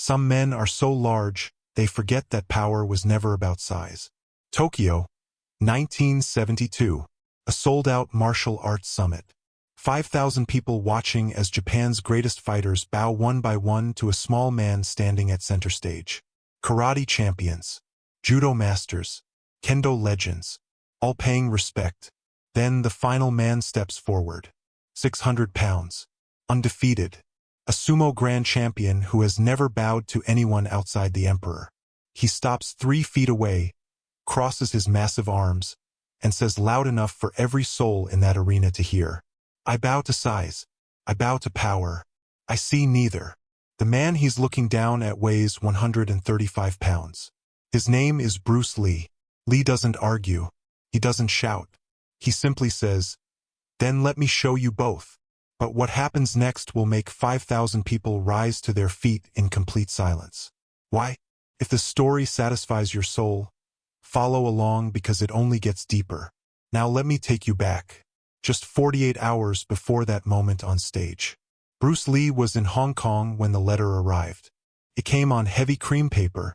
Some men are so large, they forget that power was never about size. Tokyo, 1972. A sold-out martial arts summit. 5,000 people watching as Japan's greatest fighters bow one by one to a small man standing at center stage. Karate champions, judo masters, kendo legends, all paying respect. Then the final man steps forward. 600 pounds. Undefeated. A sumo grand champion who has never bowed to anyone outside the emperor. He stops 3 feet away, crosses his massive arms, and says loud enough for every soul in that arena to hear, "I bow to size. I bow to power. I see neither." The man he's looking down at weighs 135 pounds. His name is Bruce Lee. Lee doesn't argue. He doesn't shout. He simply says, "Then let me show you both." But what happens next will make 5,000 people rise to their feet in complete silence. Why? If the story satisfies your soul, follow along because it only gets deeper. Now let me take you back. Just 48 hours before that moment on stage. Bruce Lee was in Hong Kong when the letter arrived. It came on heavy cream paper,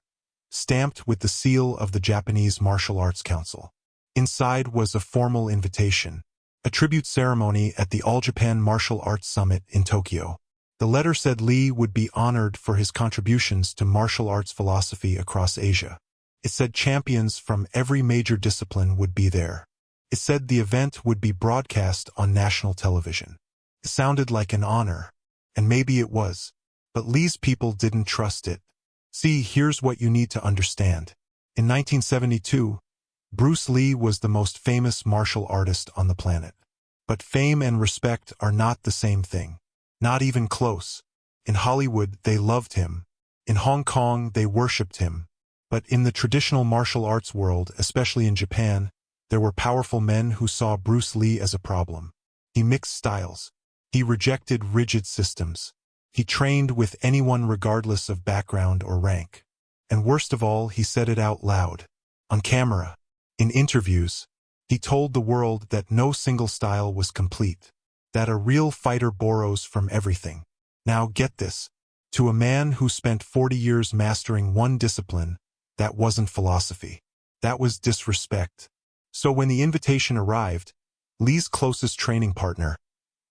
stamped with the seal of the Japanese Martial Arts Council. Inside was a formal invitation, a tribute ceremony at the All-Japan Martial Arts Summit in Tokyo. The letter said Lee would be honored for his contributions to martial arts philosophy across Asia. It said champions from every major discipline would be there. It said the event would be broadcast on national television. It sounded like an honor, and maybe it was, but Lee's people didn't trust it. See, here's what you need to understand. In 1972, Bruce Lee was the most famous martial artist on the planet. But fame and respect are not the same thing. Not even close. In Hollywood, they loved him. In Hong Kong, they worshipped him. But in the traditional martial arts world, especially in Japan, there were powerful men who saw Bruce Lee as a problem. He mixed styles. He rejected rigid systems. He trained with anyone regardless of background or rank. And worst of all, he said it out loud. On camera. In interviews. He told the world that no single style was complete. That a real fighter borrows from everything. Now get this. To a man who spent 40 years mastering one discipline, that wasn't philosophy. That was disrespect. So when the invitation arrived, Lee's closest training partner,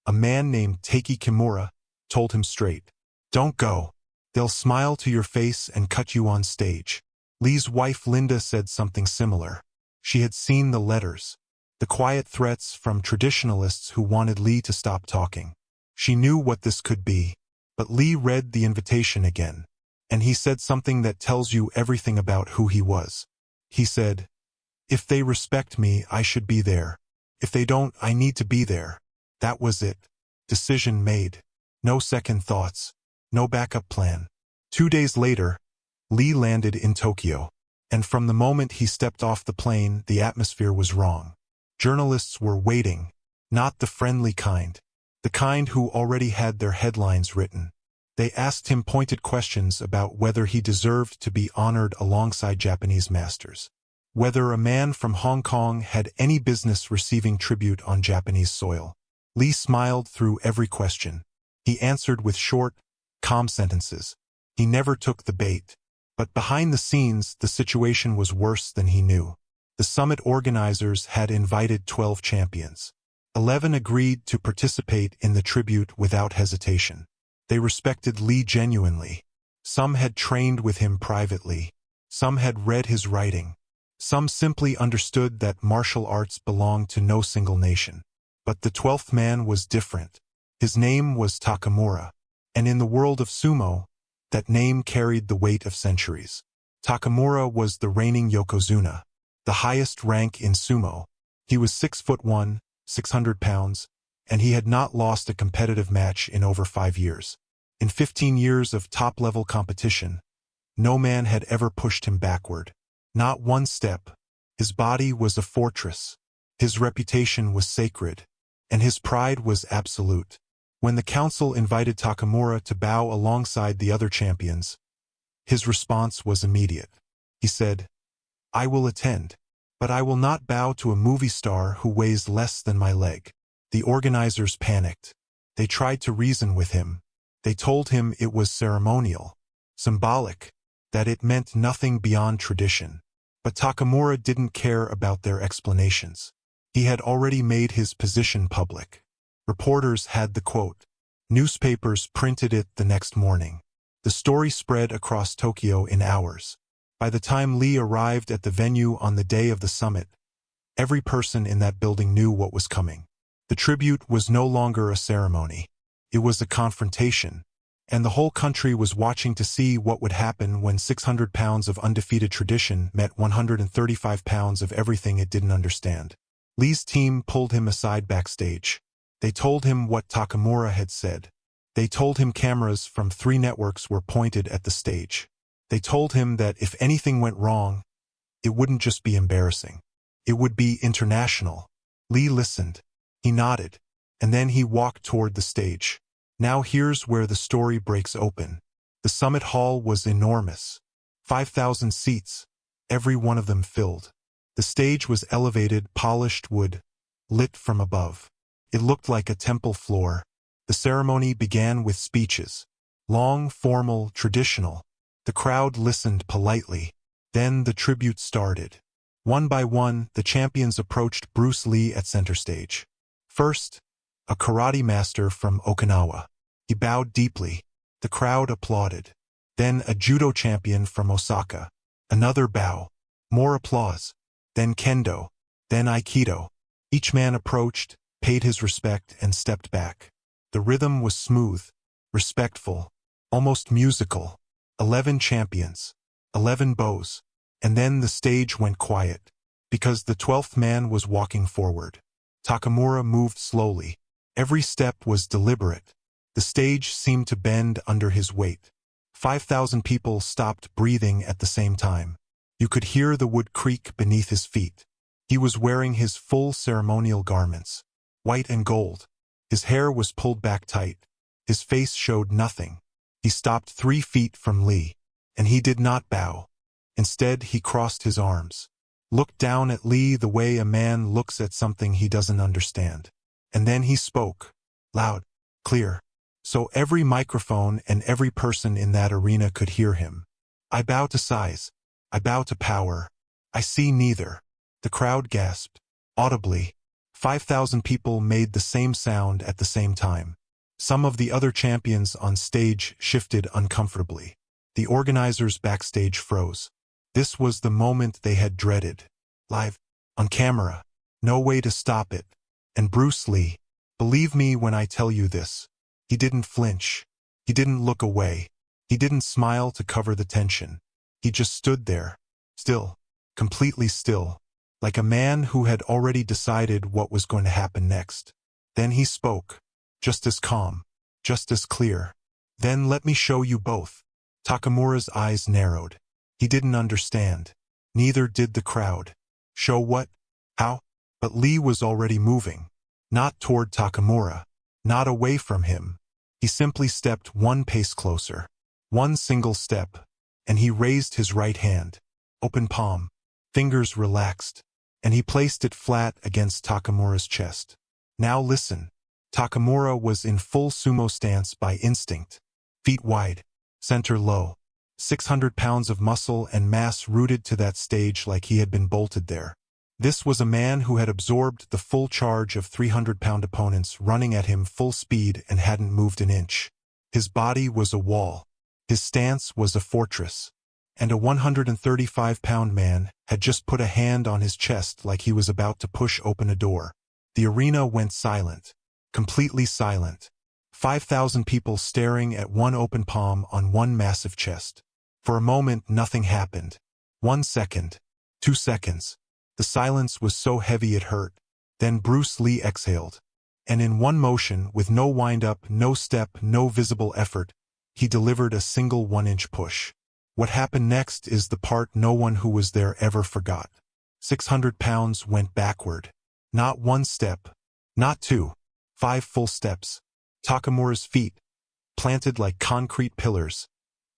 a man named Taiki Kimura, told him straight, "Don't go. They'll smile to your face and cut you on stage." Lee's wife Linda said something similar. She had seen the letters, the quiet threats from traditionalists who wanted Lee to stop talking. She knew what this could be. But Lee read the invitation again, and he said something that tells you everything about who he was. He said, "If they respect me, I should be there. If they don't, I need to be there." That was it. Decision made. No second thoughts. No backup plan. 2 days later, Lee landed in Tokyo. And from the moment he stepped off the plane, the atmosphere was wrong. Journalists were waiting. Not the friendly kind. The kind who already had their headlines written. They asked him pointed questions about whether he deserved to be honored alongside Japanese masters. Whether a man from Hong Kong had any business receiving tribute on Japanese soil. Lee smiled through every question. He answered with short, calm sentences. He never took the bait. But behind the scenes, the situation was worse than he knew. The summit organizers had invited 12 champions. 11 agreed to participate in the tribute without hesitation. They respected Lee genuinely. Some had trained with him privately. Some had read his writing. Some simply understood that martial arts belonged to no single nation. But the 12th man was different. His name was Takamura. And in the world of sumo, that name carried the weight of centuries. Takamura was the reigning yokozuna, the highest rank in sumo. He was 6'1", 600 pounds, and he had not lost a competitive match in over 5 years. In 15 years of top-level competition, no man had ever pushed him backward. Not one step. His body was a fortress. His reputation was sacred, and his pride was absolute. When the council invited Takamura to bow alongside the other champions, his response was immediate. He said, "I will attend, but I will not bow to a movie star who weighs less than my leg." The organizers panicked. They tried to reason with him. They told him it was ceremonial. symbolic, that it meant nothing beyond tradition. But Takamura didn't care about their explanations. He had already made his position public. Reporters had the quote. Newspapers printed it the next morning. The story spread across Tokyo in hours. By the time Lee arrived at the venue on the day of the summit, every person in that building knew what was coming. The tribute was no longer a ceremony. It was a confrontation, and the whole country was watching to see what would happen when 600 pounds of undefeated tradition met 135 pounds of everything it didn't understand. Lee's team pulled him aside backstage. They told him what Takamura had said. They told him cameras from 3 networks were pointed at the stage. They told him that if anything went wrong, it wouldn't just be embarrassing. It would be international. Lee listened. He nodded. And then he walked toward the stage. Now here's where the story breaks open. The summit hall was enormous. 5,000 seats, every one of them filled. The stage was elevated, polished wood, lit from above. It looked like a temple floor. The ceremony began with speeches. Long, formal, traditional. The crowd listened politely. Then the tribute started. One by one, the champions approached Bruce Lee at center stage. First, a karate master from Okinawa. He bowed deeply. The crowd applauded. Then a judo champion from Osaka. Another bow. More applause. Then kendo. Then aikido. Each man approached, paid his respect, and stepped back. The rhythm was smooth, respectful, almost musical. 11 champions. 11 bows. And then the stage went quiet, because the 12th man was walking forward. Takamura moved slowly. Every step was deliberate. The stage seemed to bend under his weight. 5,000 people stopped breathing at the same time. You could hear the wood creak beneath his feet. He was wearing his full ceremonial garments, white and gold. His hair was pulled back tight. His face showed nothing. He stopped 3 feet from Lee, and he did not bow. Instead, he crossed his arms, looked down at Lee the way a man looks at something he doesn't understand. And then he spoke, loud, clear, so every microphone and every person in that arena could hear him. I bow to size. I bow to power. I see neither. The crowd gasped, audibly. 5,000 people made the same sound at the same time. Some of the other champions on stage shifted uncomfortably. The organizers backstage froze. This was the moment they had dreaded. Live, on camera, no way to stop it. And Bruce Lee, believe me when I tell you this, he didn't flinch. He didn't look away. He didn't smile to cover the tension. He just stood there, still, completely still, like a man who had already decided what was going to happen next. Then he spoke, just as calm, just as clear. Then let me show you both. Takamura's eyes narrowed. He didn't understand. Neither did the crowd. Show what? How? But Lee was already moving. Not toward Takamura. Not away from him. He simply stepped 1 pace closer. 1 single step. And he raised his right hand. Open palm. Fingers relaxed. And he placed it flat against Takamura's chest. Now listen. Takamura was in full sumo stance by instinct. Feet wide. Center low. 600 pounds of muscle and mass rooted to that stage like he had been bolted there. This was a man who had absorbed the full charge of 300-pound opponents running at him full speed and hadn't moved an inch. His body was a wall. His stance was a fortress. And a 135-pound man had just put a hand on his chest like he was about to push open a door. The arena went silent. Completely silent. 5,000 people staring at 1 open palm on 1 massive chest. For a moment, nothing happened. 1 second. 2 seconds. The silence was so heavy it hurt. Then Bruce Lee exhaled. And in one motion, with no wind-up, no step, no visible effort, he delivered a single 1-inch push. What happened next is the part no one who was there ever forgot. 600 pounds went backward. Not 1 step. Not 2. 5 full steps. Takamura's feet, planted like concrete pillars,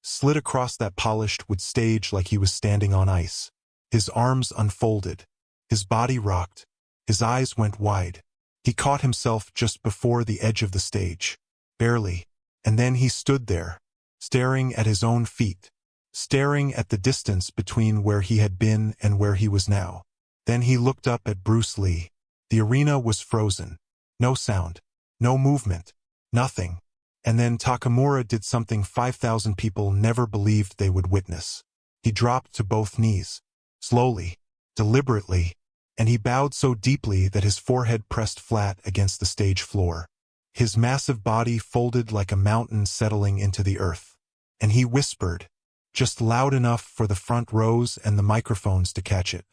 slid across that polished wood stage like he was standing on ice. His arms unfolded. His body rocked. His eyes went wide. He caught himself just before the edge of the stage. Barely. And then he stood there, staring at his own feet, staring at the distance between where he had been and where he was now. Then he looked up at Bruce Lee. The arena was frozen. No sound, no movement, nothing. And then Takamura did something 5,000 people never believed they would witness. He dropped to both knees, slowly, deliberately, and he bowed so deeply that his forehead pressed flat against the stage floor. His massive body folded like a mountain settling into the earth. And he whispered, just loud enough for the front rows and the microphones to catch it.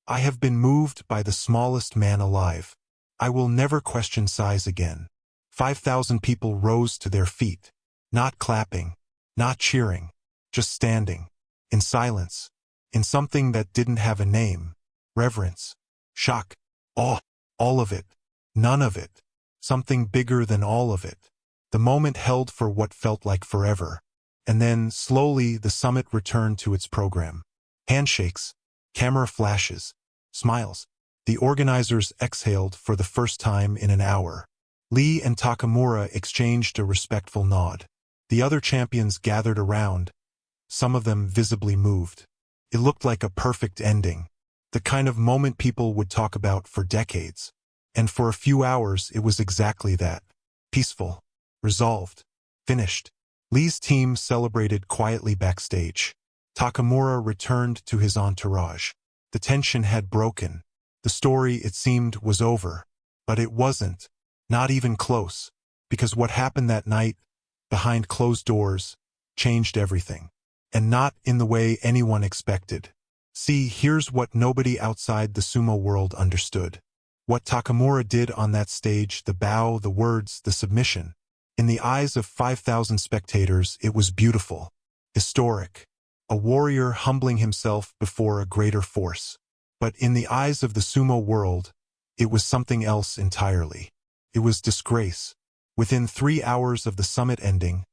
I have been moved by the smallest man alive. I will never question size again. 5,000 people rose to their feet, not clapping, not cheering, just standing, in silence, in something that didn't have a name. Reverence, shock, awe, all of it, none of it, something bigger than all of it. The moment held for what felt like forever. And then, slowly, the summit returned to its program. Handshakes, camera flashes, smiles. The organizers exhaled for the first time in an hour. Lee and Takamura exchanged a respectful nod. The other champions gathered around, some of them visibly moved. It looked like a perfect ending, the kind of moment people would talk about for decades. And for a few hours it was exactly that. Peaceful, resolved, finished. Lee's team celebrated quietly backstage. Takamura returned to his entourage. The tension had broken. The story, it seemed, was over. But it wasn't. Not even close. Because what happened that night, behind closed doors, changed everything. And not in the way anyone expected. See, here's what nobody outside the sumo world understood. What Takamura did on that stage, the bow, the words, the submission. In the eyes of 5,000 spectators, it was beautiful, historic, a warrior humbling himself before a greater force. But in the eyes of the sumo world, it was something else entirely. It was disgrace. Within 3 hours of the summit ending,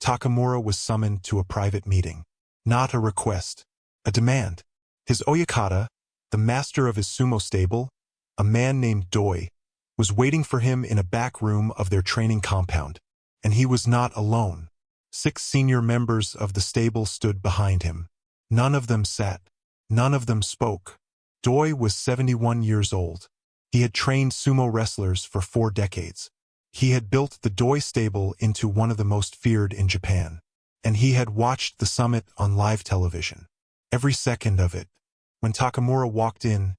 Takamura was summoned to a private meeting. Not a request, a demand. His oyakata, the master of his sumo stable, a man named Doi, was waiting for him in a back room of their training compound. And he was not alone. 6 senior members of the stable stood behind him. None of them sat. None of them spoke. Doi was 71 years old. He had trained sumo wrestlers for 4 decades. He had built the Doi stable into one of the most feared in Japan. And he had watched the summit on live television. Every second of it. When Takamura walked in,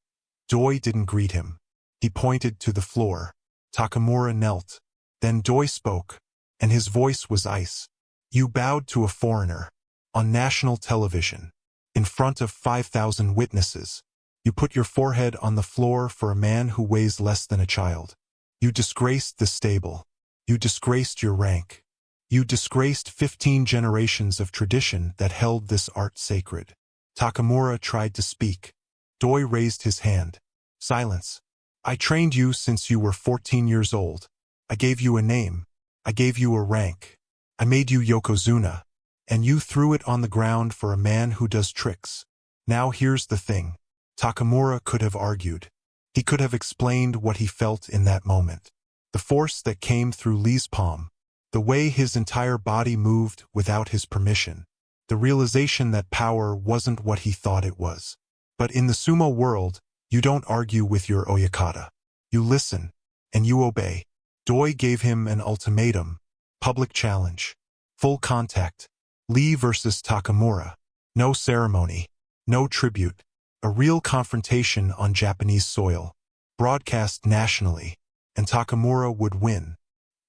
Doi didn't greet him. He pointed to the floor. Takamura knelt. Then Doi spoke. And his voice was ice. You bowed to a foreigner. On national television. In front of 5,000 witnesses. You put your forehead on the floor for a man who weighs less than a child. You disgraced the stable. You disgraced your rank. You disgraced 15 generations of tradition that held this art sacred. Takamura tried to speak. Doi raised his hand. Silence. I trained you since you were 14 years old. I gave you a name. I gave you a rank. I made you Yokozuna. And you threw it on the ground for a man who does tricks. Now here's the thing. Takamura could have argued. He could have explained what he felt in that moment. The force that came through Lee's palm. The way his entire body moved without his permission. The realization that power wasn't what he thought it was. But in the sumo world, you don't argue with your oyakata. You listen. And you obey. Doi gave him an ultimatum. Public challenge. Full contact. Lee versus Takamura. No ceremony. No tribute. A real confrontation on Japanese soil. Broadcast nationally. And Takamura would win.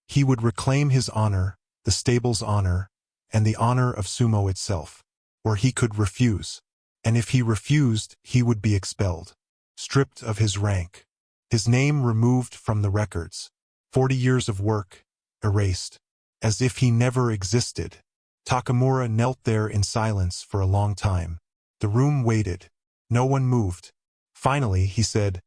He would reclaim his honor, the stable's honor, and the honor of sumo itself. Or he could refuse. And if he refused, he would be expelled. Stripped of his rank. His name removed from the records. 40 years of work, erased. As if he never existed. Takamura knelt there in silence for a long time. The room waited. No one moved. Finally, he said,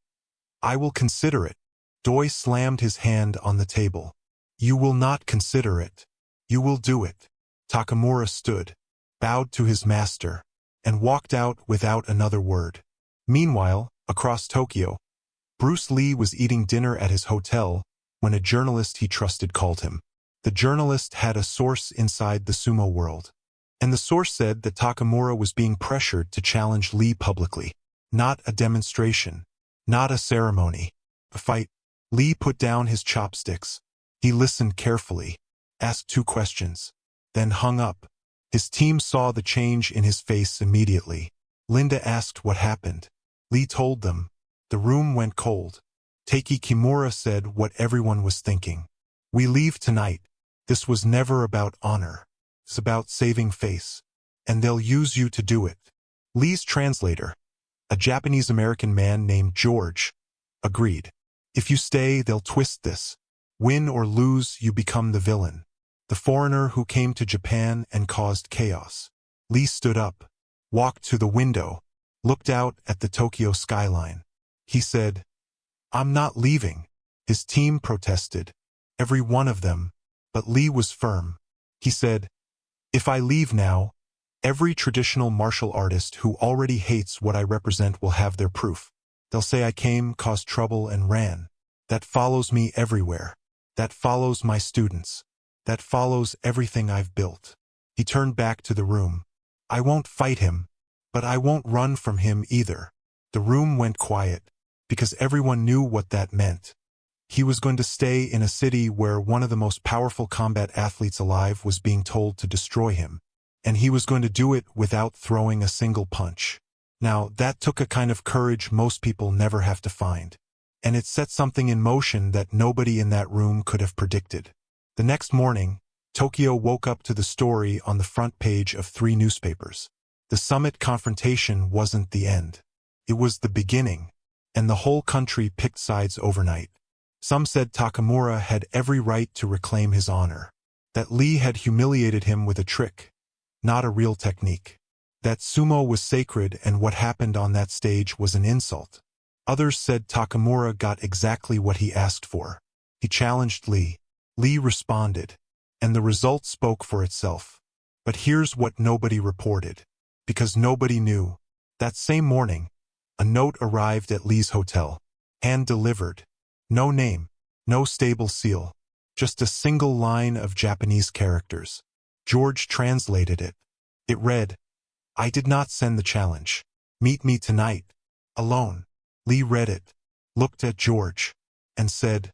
I will consider it. Doi slammed his hand on the table. You will not consider it. You will do it. Takamura stood, bowed to his master, and walked out without another word. Meanwhile, across Tokyo, Bruce Lee was eating dinner at his hotel when a journalist he trusted called him. The journalist had a source inside the sumo world. And the source said that Takamura was being pressured to challenge Lee publicly. Not a demonstration. Not a ceremony. A fight. Lee put down his chopsticks. He listened carefully, asked 2 questions, then hung up. His team saw the change in his face immediately. Linda asked what happened. Lee told them. The room went cold. Taiki Kimura said what everyone was thinking. We leave tonight. This was never about honor. It's about saving face. And they'll use you to do it. Lee's translator, a Japanese-American man named George, agreed. If you stay, they'll twist this. Win or lose, you become the villain. The foreigner who came to Japan and caused chaos. Lee stood up, walked to the window, looked out at the Tokyo skyline. He said, I'm not leaving. His team protested, every one of them, but Lee was firm. He said, if I leave now, every traditional martial artist who already hates what I represent will have their proof. They'll say I came, caused trouble, and ran. That follows me everywhere. That follows my students. That follows everything I've built. He turned back to the room. I won't fight him, but I won't run from him either. The room went quiet, because everyone knew what that meant. He was going to stay in a city where one of the most powerful combat athletes alive was being told to destroy him, and he was going to do it without throwing a single punch. Now, that took a kind of courage most people never have to find, and it set something in motion that nobody in that room could have predicted. The next morning, Tokyo woke up to the story on the front page of 3 newspapers. The summit confrontation wasn't the end. It was the beginning, and the whole country picked sides overnight. Some said Takamura had every right to reclaim his honor, that Lee had humiliated him with a trick, not a real technique, that sumo was sacred and what happened on that stage was an insult. Others said Takamura got exactly what he asked for. He challenged Lee. Lee responded, and the result spoke for itself. But here's what nobody reported, because nobody knew. That same morning, a note arrived at Lee's hotel, hand-delivered. No name, no stable seal, just a single line of Japanese characters. George translated it. It read, I did not send the challenge. Meet me tonight, alone. Lee read it, looked at George, and said,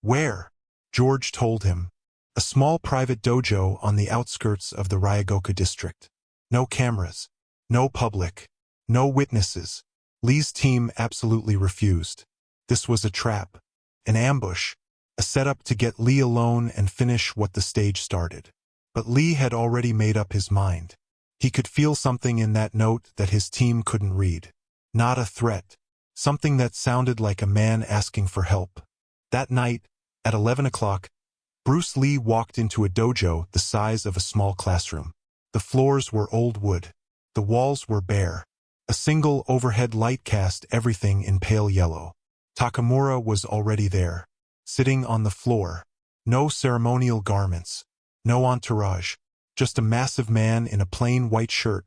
where? George told him, a small private dojo on the outskirts of the Ryogoku district. No cameras, no public, no witnesses. Lee's team absolutely refused. This was a trap. An ambush, a setup to get Lee alone and finish what the stage started. But Lee had already made up his mind. He could feel something in that note that his team couldn't read. Not a threat. Something that sounded like a man asking for help. That night, at 11 o'clock, Bruce Lee walked into a dojo the size of a small classroom. The floors were old wood. The walls were bare. A single overhead light cast everything in pale yellow. Takamura was already there, sitting on the floor. No ceremonial garments, no entourage, just a massive man in a plain white shirt,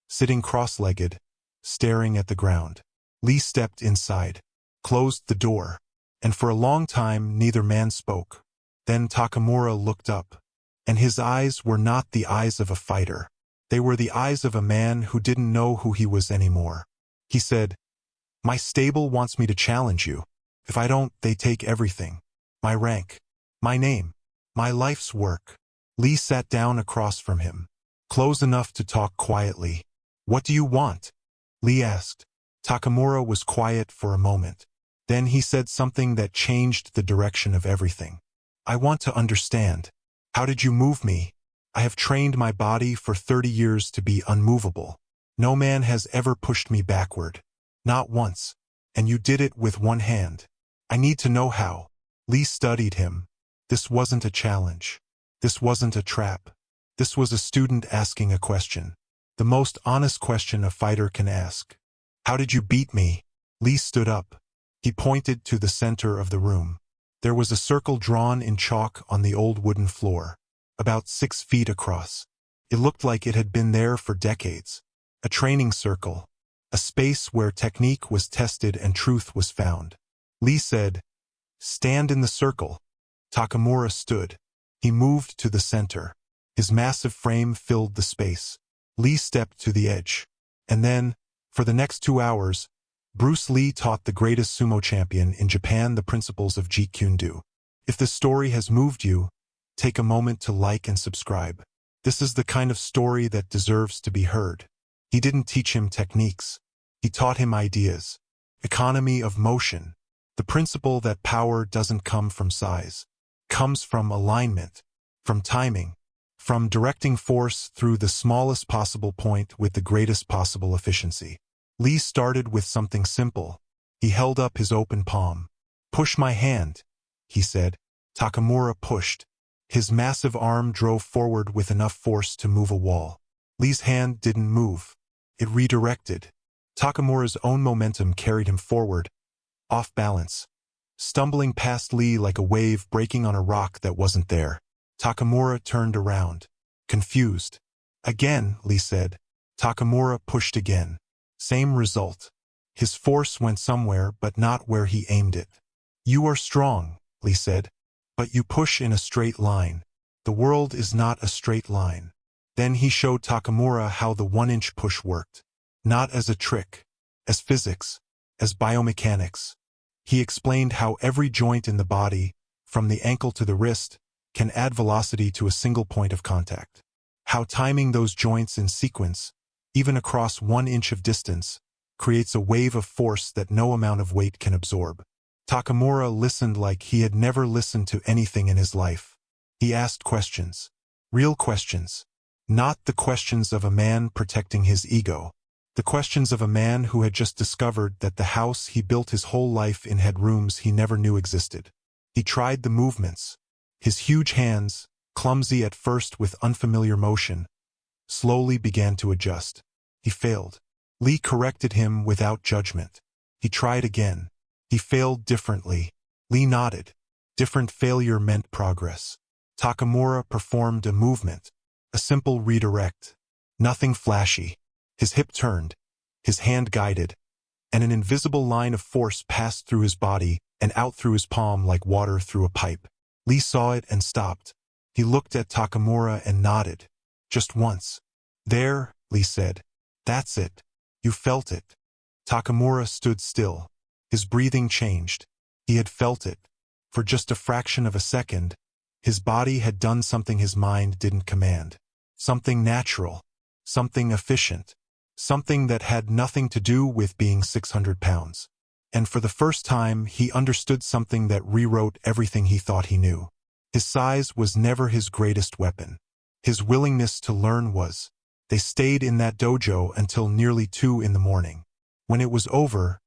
sitting cross-legged, staring at the ground. Lee stepped inside, closed the door, and for a long time neither man spoke. Then Takamura looked up, and his eyes were not the eyes of a fighter. They were the eyes of a man who didn't know who he was anymore. He said, my stable wants me to challenge you. If I don't, they take everything. My rank, my name, my life's work. Lee sat down across from him, close enough to talk quietly. What do you want? Lee asked. Takamura was quiet for a moment. Then he said something that changed the direction of everything. I want to understand. How did you move me? I have trained my body for 30 years to be unmovable. No man has ever pushed me backward. Not once. And you did it with one hand. I need to know how. Lee studied him. This wasn't a challenge. This wasn't a trap. This was a student asking a question. The most honest question a fighter can ask. How did you beat me? Lee stood up. He pointed to the center of the room. There was a circle drawn in chalk on the old wooden floor, about 6 feet across. It looked like it had been there for decades. A training circle. A space where technique was tested and truth was found. Lee said, stand in the circle. Takamura stood. He moved to the center. His massive frame filled the space. Lee stepped to the edge. And then, for the next 2 hours, Bruce Lee taught the greatest sumo champion in Japan the principles of Jeet Kune Do. If this story has moved you, take a moment to like and subscribe. This is the kind of story that deserves to be heard. He didn't teach him techniques. He taught him ideas. Economy of motion. The principle that power doesn't come from size. Comes from alignment, from timing, from directing force through the smallest possible point with the greatest possible efficiency. Lee started with something simple. He held up his open palm. "Push my hand," he said. Takamura pushed. His massive arm drove forward with enough force to move a wall. Lee's hand didn't move. It redirected. Takamura's own momentum carried him forward, off balance, stumbling past Lee like a wave breaking on a rock that wasn't there. Takamura turned around, confused. "Again," Lee said. Takamura pushed again. Same result. His force went somewhere but not where he aimed it. "You are strong," Lee said, "but you push in a straight line. The world is not a straight line." Then he showed Takamura how the 1-inch push worked. Not as a trick, as physics, as biomechanics. He explained how every joint in the body, from the ankle to the wrist, can add velocity to a single point of contact. How timing those joints in sequence, even across 1 inch of distance, creates a wave of force that no amount of weight can absorb. Takamura listened like he had never listened to anything in his life. He asked questions. Real questions. Not the questions of a man protecting his ego. The questions of a man who had just discovered that the house he built his whole life in had rooms he never knew existed. He tried the movements. His huge hands, clumsy at first with unfamiliar motion, slowly began to adjust. He failed. Lee corrected him without judgment. He tried again. He failed differently. Lee nodded. Different failure meant progress. Takamura performed a movement, a simple redirect. Nothing flashy. His hip turned, his hand guided, and an invisible line of force passed through his body and out through his palm like water through a pipe. Lee saw it and stopped. He looked at Takamura and nodded. Just once. "There," Lee said. "That's it. You felt it." Takamura stood still. His breathing changed. He had felt it. For just a fraction of a second, his body had done something his mind didn't command. Something natural. Something efficient. Something that had nothing to do with being 600 pounds. And for the first time, he understood something that rewrote everything he thought he knew. His size was never his greatest weapon. His willingness to learn was. They stayed in that dojo until nearly 2 in the morning. When it was over,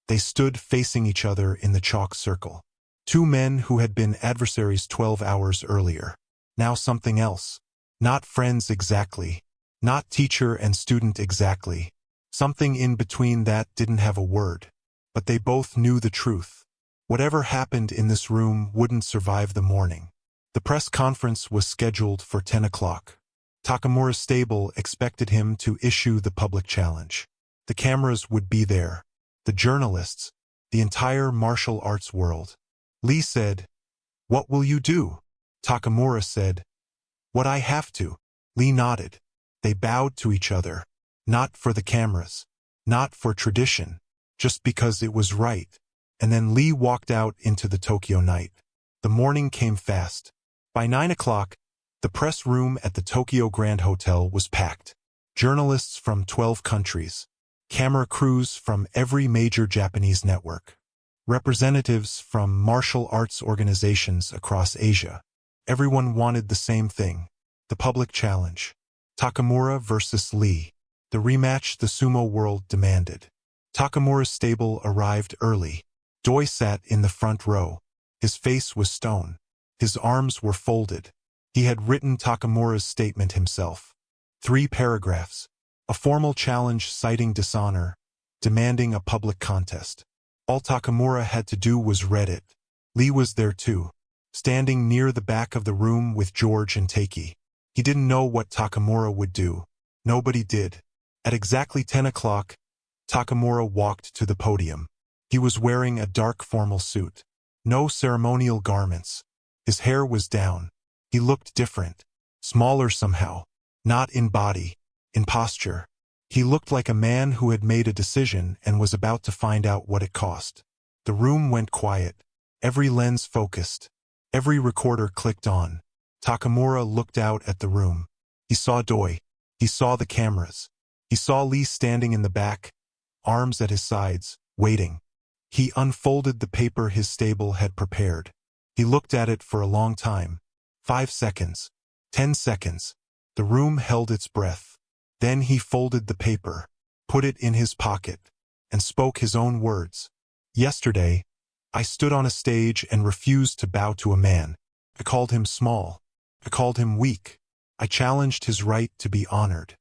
they stood facing each other in the chalk circle. Two men who had been adversaries 12 hours earlier. Now something else. Not friends exactly. Not teacher and student exactly. Something in between that didn't have a word. But they both knew the truth. Whatever happened in this room wouldn't survive the morning. The press conference was scheduled for 10 o'clock. Takamura's stable expected him to issue the public challenge. The cameras would be there. The journalists. The entire martial arts world. Lee said, "What will you do?" Takamura said, "What I have to." Lee nodded. They bowed to each other. Not for the cameras. Not for tradition. Just because it was right. And then Lee walked out into the Tokyo night. The morning came fast. By 9 o'clock, the press room at the Tokyo Grand Hotel was packed. Journalists from 12 countries. Camera crews from every major Japanese network. Representatives from martial arts organizations across Asia. Everyone wanted the same thing. The public challenge. Takamura versus Lee. The rematch the sumo world demanded. Takamura's stable arrived early. Doi sat in the front row. His face was stone. His arms were folded. He had written Takamura's statement himself. 3 paragraphs. A formal challenge citing dishonor, demanding a public contest. All Takamura had to do was read it. Lee was there too, standing near the back of the room with George and Taiki. He didn't know what Takamura would do. Nobody did. At exactly 10 o'clock, Takamura walked to the podium. He was wearing a dark formal suit. No ceremonial garments. His hair was down. He looked different, smaller somehow, not in body, in posture. He looked like a man who had made a decision and was about to find out what it cost. The room went quiet, every lens focused, every recorder clicked on. Takamura looked out at the room. He saw Doi. He saw the cameras. He saw Lee standing in the back, arms at his sides, waiting. He unfolded the paper his stable had prepared. He looked at it for a long time. 5 seconds. 10 seconds. The room held its breath. Then he folded the paper, put it in his pocket, and spoke his own words. Yesterday, I stood on a stage and refused to bow to a man. I called him small. I called him weak. I challenged his right to be honored.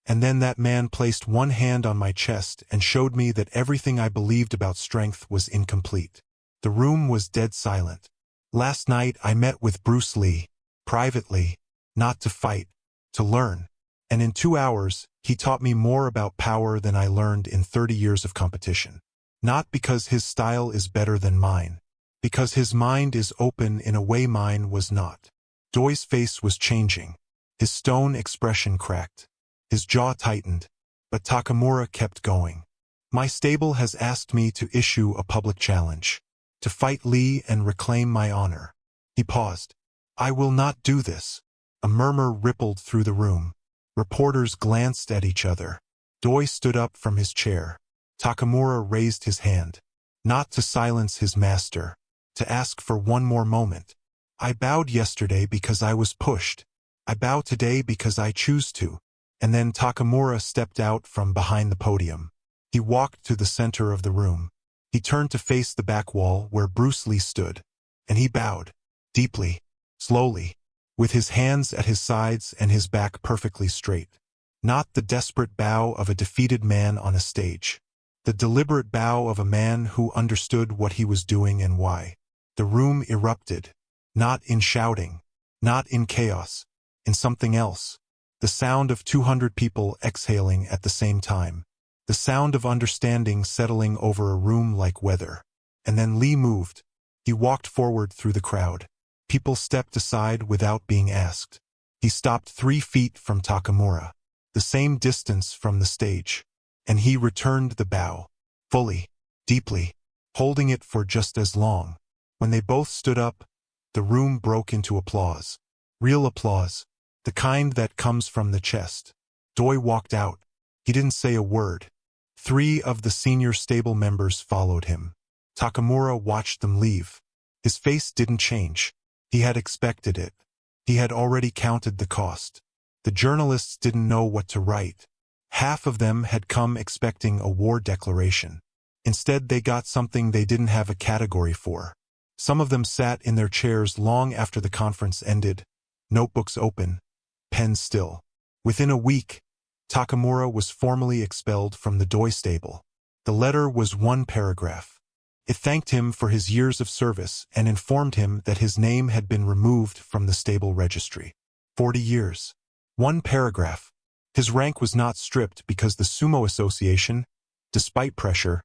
And then that man placed one hand on my chest and showed me that everything I believed about strength was incomplete. The room was dead silent. Last night I met with Bruce Lee, privately, not to fight, to learn. And in 2 hours, he taught me more about power than I learned in 30 years of competition. Not because his style is better than mine, because his mind is open in a way mine was not. Doi's face was changing. His stone expression cracked. His jaw tightened, but Takamura kept going. My stable has asked me to issue a public challenge, to fight Lee and reclaim my honor. He paused. I will not do this. A murmur rippled through the room. Reporters glanced at each other. Doi stood up from his chair. Takamura raised his hand, not to silence his master, to ask for one more moment. I bowed yesterday because I was pushed. I bow today because I choose to. And then Takamura stepped out from behind the podium. He walked to the center of the room. He turned to face the back wall where Bruce Lee stood. And he bowed, deeply, slowly, with his hands at his sides and his back perfectly straight. Not the desperate bow of a defeated man on a stage. The deliberate bow of a man who understood what he was doing and why. The room erupted. Not in shouting. Not in chaos. In something else. The sound of 200 people exhaling at the same time. The sound of understanding settling over a room like weather. And then Lee moved. He walked forward through the crowd. People stepped aside without being asked. He stopped 3 feet from Takamura, the same distance from the stage. And he returned the bow, fully, deeply, holding it for just as long. When they both stood up, the room broke into applause. Real applause. The kind that comes from the chest. Doi walked out. He didn't say a word. 3 of the senior stable members followed him. Takamura watched them leave. His face didn't change. He had expected it. He had already counted the cost. The journalists didn't know what to write. Half of them had come expecting a war declaration. Instead, they got something they didn't have a category for. Some of them sat in their chairs long after the conference ended, notebooks open, pens still. Within a week, Takamura was formally expelled from the Doi stable. The letter was 1 paragraph. It thanked him for his years of service and informed him that his name had been removed from the stable registry. 40 years. 1 paragraph. His rank was not stripped because the Sumo Association, despite pressure,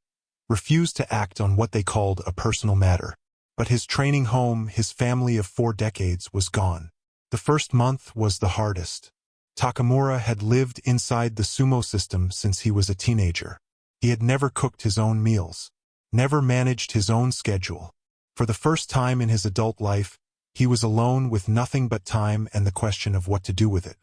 refused to act on what they called a personal matter. But his training home, his family of 4 decades, was gone. The first month was the hardest. Takamura had lived inside the sumo system since he was a teenager. He had never cooked his own meals, never managed his own schedule. For the first time in his adult life, he was alone with nothing but time and the question of what to do with it.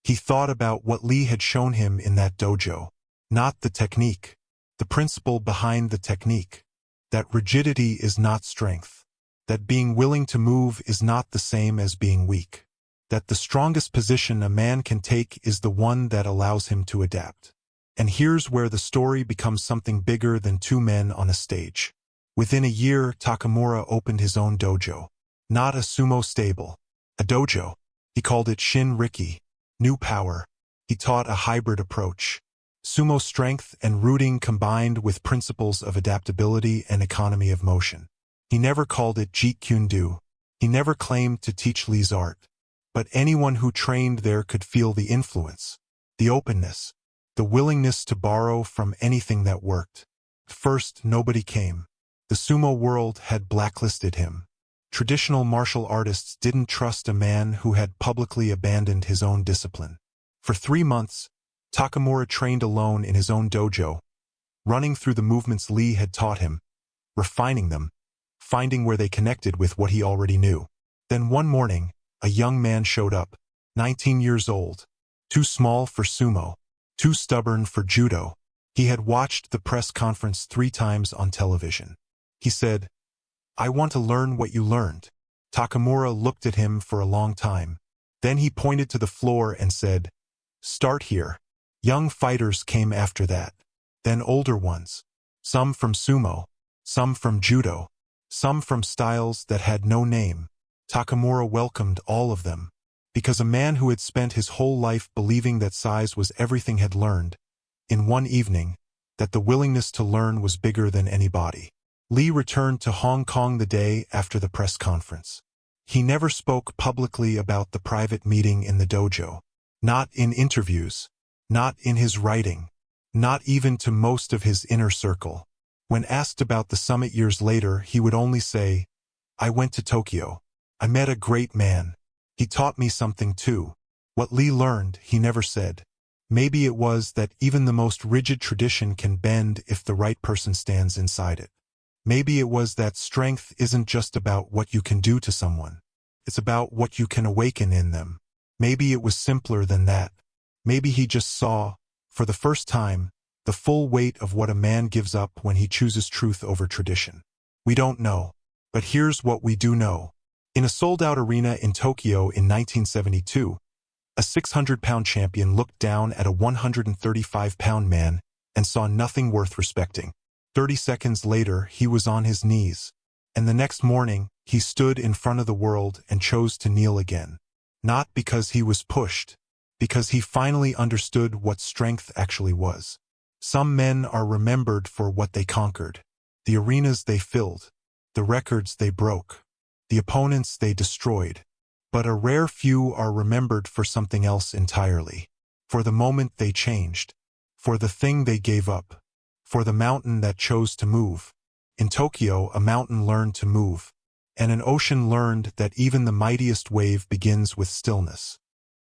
He thought about what Lee had shown him in that dojo. Not the technique. The principle behind the technique. That rigidity is not strength. That being willing to move is not the same as being weak. That the strongest position a man can take is the one that allows him to adapt. And here's where the story becomes something bigger than 2 men on a stage. Within a year, Takamura opened his own dojo. Not a sumo stable. A dojo. He called it Shin Riki. New power. He taught a hybrid approach. Sumo strength and rooting combined with principles of adaptability and economy of motion. He never called it Jeet Kune Do. He never claimed to teach Lee's art. But anyone who trained there could feel the influence, the openness, the willingness to borrow from anything that worked. First, nobody came. The sumo world had blacklisted him. Traditional martial artists didn't trust a man who had publicly abandoned his own discipline. For 3 months, Takamura trained alone in his own dojo, running through the movements Lee had taught him, refining them, finding where they connected with what he already knew. Then one morning, a young man showed up, 19 years old, too small for sumo, too stubborn for judo. He had watched the press conference 3 times on television. He said, "I want to learn what you learned." Takamura looked at him for a long time. Then he pointed to the floor and said, "Start here." Young fighters came after that. Then older ones. Some from sumo, some from judo, some from styles that had no name. Takamura welcomed all of them, because a man who had spent his whole life believing that size was everything had learned, in one evening, that the willingness to learn was bigger than anybody. Lee returned to Hong Kong the day after the press conference. He never spoke publicly about the private meeting in the dojo. Not in interviews, not in his writing, not even to most of his inner circle. When asked about the summit years later, he would only say, "I went to Tokyo. I met a great man. He taught me something too." What Lee learned, he never said. Maybe it was that even the most rigid tradition can bend if the right person stands inside it. Maybe it was that strength isn't just about what you can do to someone. It's about what you can awaken in them. Maybe it was simpler than that. Maybe he just saw, for the first time, the full weight of what a man gives up when he chooses truth over tradition. We don't know. But here's what we do know. In a sold-out arena in Tokyo in 1972, a 600-pound champion looked down at a 135-pound man and saw nothing worth respecting. 30 seconds later, he was on his knees. And the next morning, he stood in front of the world and chose to kneel again. Not because he was pushed, because he finally understood what strength actually was. Some men are remembered for what they conquered, the arenas they filled, the records they broke, the opponents they destroyed. But a rare few are remembered for something else entirely. For the moment they changed, for the thing they gave up, for the mountain that chose to move. In Tokyo, a mountain learned to move, and an ocean learned that even the mightiest wave begins with stillness.